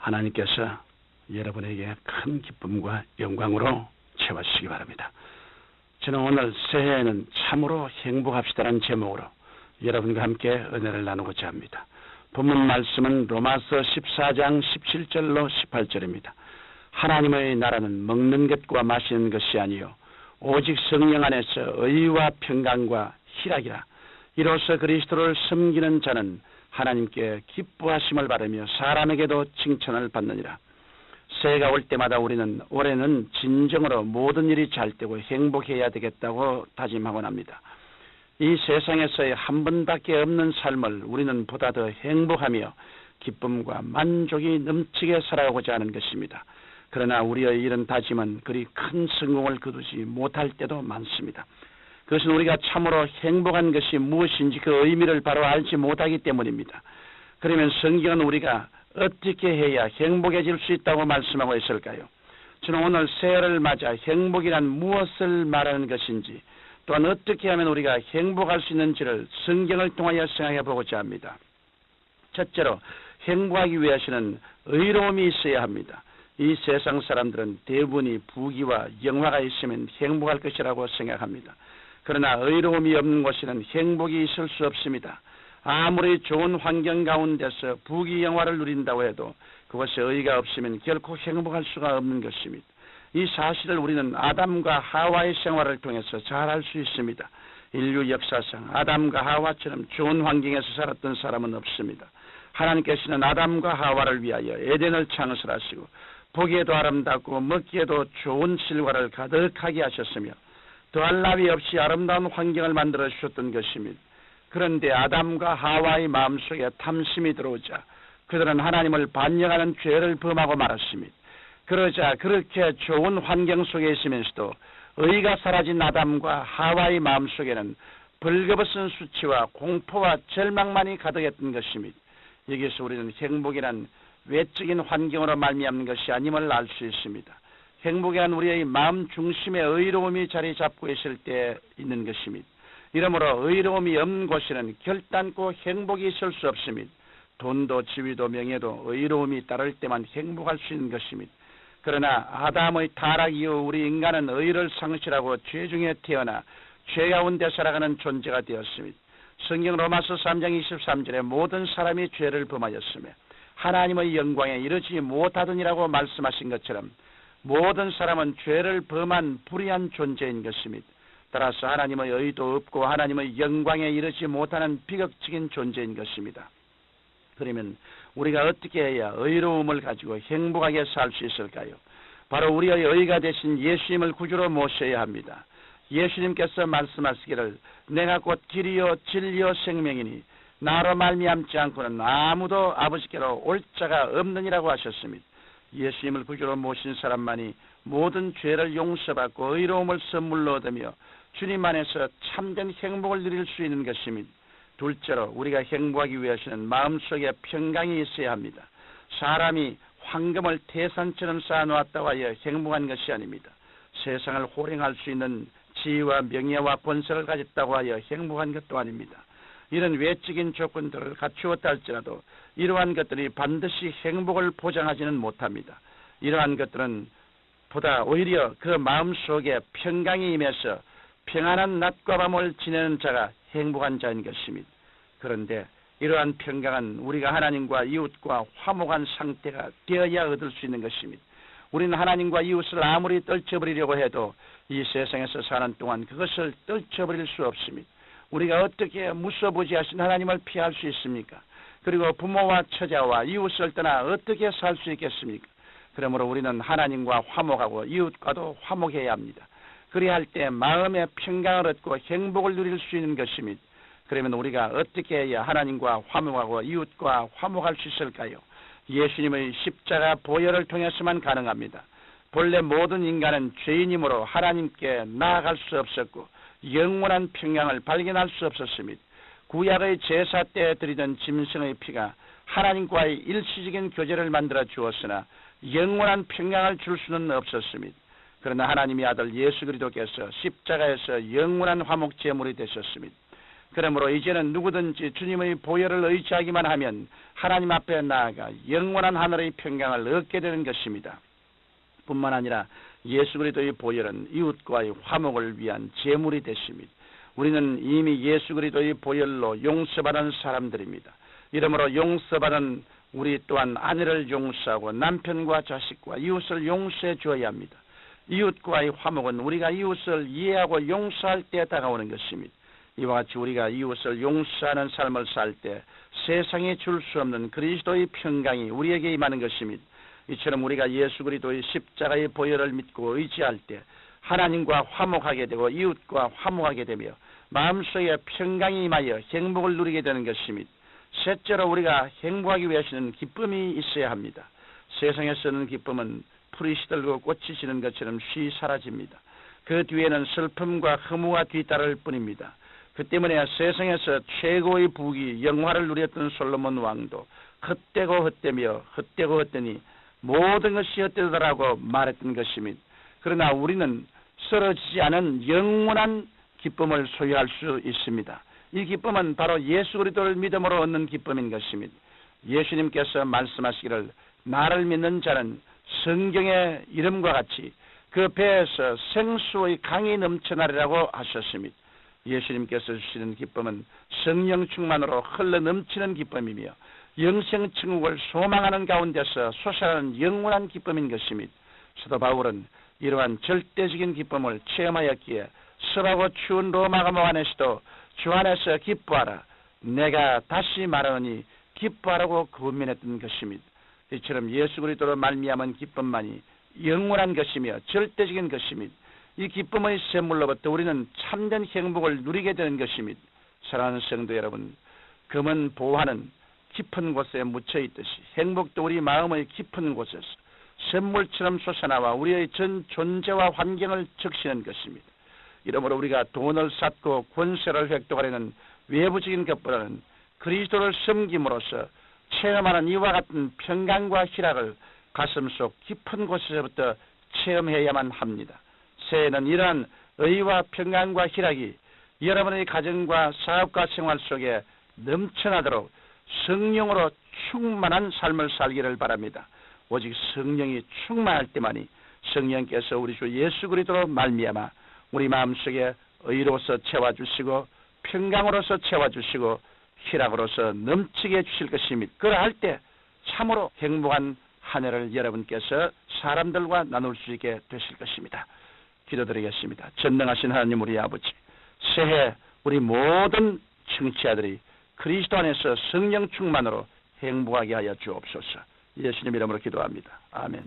하나님께서 여러분에게 큰 기쁨과 영광으로 채워주시기 바랍니다. 저는 오늘 새해에는 참으로 행복합시다라는 제목으로 여러분과 함께 은혜를 나누고자 합니다. 본문 말씀은 로마서 14장 17절로 18절입니다. 하나님의 나라는 먹는 것과 마시는 것이 아니요 오직 성령 안에서 의와 평강과 희락이라. 이로써 그리스도를 섬기는 자는 하나님께 기뻐하심을 받으며 사람에게도 칭찬을 받느니라. 새해가 올 때마다 우리는 올해는 진정으로 모든 일이 잘 되고 행복해야 되겠다고 다짐하곤 합니다. 이 세상에서의 한 번밖에 없는 삶을 우리는 보다 더 행복하며 기쁨과 만족이 넘치게 살아가고자 하는 것입니다. 그러나 우리의 이런 다짐은 그리 큰 성공을 거두지 못할 때도 많습니다. 그것은 우리가 참으로 행복한 것이 무엇인지 그 의미를 바로 알지 못하기 때문입니다. 그러면 성경은 우리가 어떻게 해야 행복해질 수 있다고 말씀하고 있을까요? 저는 오늘 새해를 맞아 행복이란 무엇을 말하는 것인지, 또한 어떻게 하면 우리가 행복할 수 있는지를 성경을 통하여 생각해 보고자 합니다. 첫째로 행복하기 위해서는 의로움이 있어야 합니다. 이 세상 사람들은 대부분이 부귀와 영화가 있으면 행복할 것이라고 생각합니다. 그러나 의로움이 없는 곳에는 행복이 있을 수 없습니다. 아무리 좋은 환경 가운데서 부귀 영화를 누린다고 해도 그것에 의의가 없으면 결코 행복할 수가 없는 것입니다. 이 사실을 우리는 아담과 하와의 생활을 통해서 잘 알 수 있습니다. 인류 역사상 아담과 하와처럼 좋은 환경에서 살았던 사람은 없습니다. 하나님께서는 아담과 하와를 위하여 에덴을 창설하시고 보기에도 아름답고 먹기에도 좋은 실과를 가득하게 하셨으며 더할 나위 없이 아름다운 환경을 만들어 주셨던 것입니다. 그런데 아담과 하와의 마음속에 탐심이 들어오자 그들은 하나님을 반역하는 죄를 범하고 말았습니다. 그러자 그렇게 좋은 환경 속에 있으면서도 의가 사라진 아담과 하와의 마음속에는 벌거벗은 수치와 공포와 절망만이 가득했던 것입니다. 여기서 우리는 행복이란 외적인 환경으로 말미암는 것이 아님을 알 수 있습니다. 행복이란 우리의 마음 중심에 의로움이 자리 잡고 있을 때 있는 것입니다. 이러므로 의로움이 없는 곳에는 결단코 행복이 있을 수 없습니다. 돈도 지위도 명예도 의로움이 따를 때만 행복할 수 있는 것입니다. 그러나 아담의 타락 이후 우리 인간은 의를 상실하고 죄 중에 태어나 죄 가운데 살아가는 존재가 되었습니다. 성경 로마서 3장 23절에 모든 사람이 죄를 범하였으며 하나님의 영광에 이르지 못하더니라고 말씀하신 것처럼 모든 사람은 죄를 범한 불의한 존재인 것입니다. 따라서 하나님의 의도 없고 하나님의 영광에 이르지 못하는 비극적인 존재인 것입니다. 그러면 우리가 어떻게 해야 의로움을 가지고 행복하게 살 수 있을까요? 바로 우리의 의가 되신 예수님을 구주로 모셔야 합니다. 예수님께서 말씀하시기를 내가 곧 길이요 진리요 생명이니 나로 말미암지 않고는 아무도 아버지께로 올 자가 없느니라고 하셨습니다. 예수님을 구주로 모신 사람만이 모든 죄를 용서받고 의로움을 선물로 얻으며 주님 안에서 참된 행복을 누릴 수 있는 것입니다. 둘째로 우리가 행복하기 위해서는 마음속에 평강이 있어야 합니다. 사람이 황금을 태산처럼 쌓아놓았다고 하여 행복한 것이 아닙니다. 세상을 호령할 수 있는 지위와 명예와 권세를 가졌다고 하여 행복한 것도 아닙니다. 이런 외적인 조건들을 갖추었다 할지라도 이러한 것들이 반드시 행복을 보장하지는 못합니다. 이러한 것들은 보다 오히려 그 마음속에 평강이 임해서 평안한 낮과 밤을 지내는 자가 행복한 자인 것입니다. 그런데 이러한 평강은 우리가 하나님과 이웃과 화목한 상태가 되어야 얻을 수 있는 것입니다. 우리는 하나님과 이웃을 아무리 떨쳐버리려고 해도 이 세상에서 사는 동안 그것을 떨쳐버릴 수 없습니다. 우리가 어떻게 무소부지하신 하나님을 피할 수 있습니까? 그리고 부모와 처자와 이웃을 떠나 어떻게 살 수 있겠습니까? 그러므로 우리는 하나님과 화목하고 이웃과도 화목해야 합니다. 그리할 때 마음의 평강을 얻고 행복을 누릴 수 있는 것입니다. 그러면 우리가 어떻게 해야 하나님과 화목하고 이웃과 화목할 수 있을까요? 예수님의 십자가 보혈을 통해서만 가능합니다. 본래 모든 인간은 죄인이므로 하나님께 나아갈 수 없었고 영원한 평강을 발견할 수 없었습니다. 구약의 제사 때 드리던 짐승의 피가 하나님과의 일시적인 교제를 만들어 주었으나 영원한 평강을 줄 수는 없었습니다. 그러나 하나님의 아들 예수 그리스도께서 십자가에서 영원한 화목 제물이 되셨습니다. 그러므로 이제는 누구든지 주님의 보혈을 의지하기만 하면 하나님 앞에 나아가 영원한 하늘의 평강을 얻게 되는 것입니다. 뿐만 아니라 예수 그리스도의 보혈은 이웃과의 화목을 위한 제물이 되십니다. 우리는 이미 예수 그리스도의 보혈로 용서받은 사람들입니다. 이러므로 용서받은 우리 또한 아내를 용서하고 남편과 자식과 이웃을 용서해 주어야 합니다. 이웃과의 화목은 우리가 이웃을 이해하고 용서할 때 다가오는 것입니다. 이와 같이 우리가 이웃을 용서하는 삶을 살 때 세상에 줄 수 없는 그리스도의 평강이 우리에게 임하는 것입니다. 이처럼 우리가 예수 그리스도의 십자가의 보혈을 믿고 의지할 때 하나님과 화목하게 되고 이웃과 화목하게 되며 마음속에 평강이 임하여 행복을 누리게 되는 것입니다. 셋째로 우리가 행복하기 위해서는 기쁨이 있어야 합니다. 세상에서는 기쁨은 풀이 시들고 꽃이 지는 것처럼 쉬 사라집니다. 그 뒤에는 슬픔과 허무가 뒤따를 뿐입니다. 그 때문에 세상에서 최고의 부귀 영화를 누렸던 솔로몬 왕도 헛되고 헛되며 헛되고 헛되니 모든 것이 헛되더라고 말했던 것입니다. 그러나 우리는 쓰러지지 않은 영원한 기쁨을 소유할 수 있습니다. 이 기쁨은 바로 예수 그리스도를 믿음으로 얻는 기쁨인 것입니다. 예수님께서 말씀하시기를 나를 믿는 자는 성경의 이름과 같이 그 배에서 생수의 강이 넘쳐나리라고 하셨습니다. 예수님께서 주시는 기쁨은 성령 충만으로 흘러 넘치는 기쁨이며 영생 천국을 소망하는 가운데서 솟아나는 영원한 기쁨인 것입니다. 사도 바울은 이러한 절대적인 기쁨을 체험하였기에 습하고 추운 로마 감옥 안에서도 주 안에서 기뻐하라 내가 다시 말하노니 기뻐하라고 권면했던 것입니다. 이처럼 예수 그리스도로 말미암은 기쁨만이 영원한 것이며 절대적인 것입니다. 이 기쁨의 샘물로부터 우리는 참된 행복을 누리게 되는 것입니다. 사랑하는 성도 여러분, 금은 보화는 깊은 곳에 묻혀 있듯이 행복도 우리 마음의 깊은 곳에서 샘물처럼 솟아나와 우리의 전 존재와 환경을 적시는 것입니다. 이러므로 우리가 돈을 쌓고 권세를 획득하려는 외부적인 것보다는 그리스도를 섬김으로써 체험하는 이와 같은 평강과 희락을 가슴속 깊은 곳에서부터 체험해야만 합니다. 새해는 이러한 의와 평강과 희락이 여러분의 가정과 사업과 생활 속에 넘쳐나도록 성령으로 충만한 삶을 살기를 바랍니다. 오직 성령이 충만할 때만이 성령께서 우리 주 예수 그리스도로 말미암아 우리 마음속에 의로서 채워주시고 평강으로서 채워주시고 희락으로서 넘치게 해주실 것입니다. 그러할 때 참으로 행복한 한 해를 여러분께서 사람들과 나눌 수 있게 되실 것입니다. 기도드리겠습니다. 전능하신 하나님 우리 아버지, 새해 우리 모든 청취자들이 그리스도 안에서 성령 충만으로 행복하게 하여 주옵소서. 예수님 이름으로 기도합니다. 아멘.